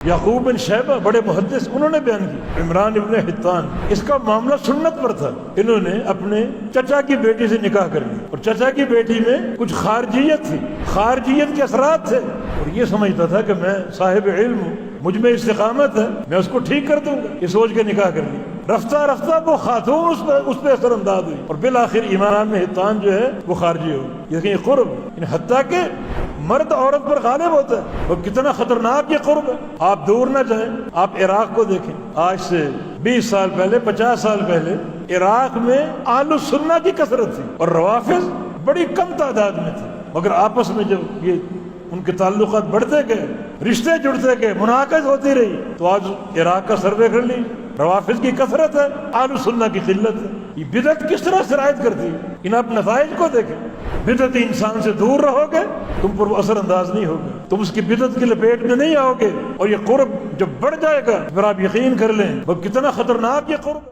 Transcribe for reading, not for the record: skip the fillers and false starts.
یعقوب بن شیبہ بڑے محدث، انہوں نے بیان کی عمران ابن حطان، اس کا معاملہ سنت پر تھا۔ انہوں نے اپنے چچا کی بیٹی سے نکاح کر لیا اور چچا کی بیٹی میں کچھ خارجیت تھی، خارجیت کے اثرات تھے، اور یہ سمجھتا تھا کہ میں صاحب علم ہوں، مجھ میں استقامت ہے، میں اس کو ٹھیک کر دوں گا، یہ سوچ کے نکاح کر لیا۔ رفتہ رفتہ وہ خاتون اس پہ اثر انداز ہوئی اور بالآخر عمران بن حطان جو ہے وہ خارجی ہو گئی۔ یہ قرب حتیٰ کہ مرد عورت پر غالب ہوتا ہے، وہ کتنا خطرناک یہ قرب ہے۔ آپ دور نہ جائیں، آپ عراق کو دیکھیں، آج سے 20 سال پہلے، 50 سال پہلے عراق میں اہل سنہ کی کثرت تھی اور روافض بڑی کم تعداد میں تھے، مگر آپس میں جب یہ ان کے تعلقات بڑھتے گئے، رشتے جڑتے گئے، مناقض ہوتی رہی، تو آج عراق کا سروے کر لی، روافض کی کثرت ہے، اہل سنہ کی قلت ہے۔ یہ بدعت کس طرح سرایت کرتی ہے، ان آپ نتائج کو دیکھیں۔ بدعتی انسان سے دور رہو گے، تم پر وہ اثر انداز نہیں ہوگا، تم اس کی بدعت کی لپیٹ میں نہیں آؤ گے، اور یہ قرب جب بڑھ جائے گا پھر آپ یقین کر لیں وہ کتنا خطرناک یہ قرب ہے۔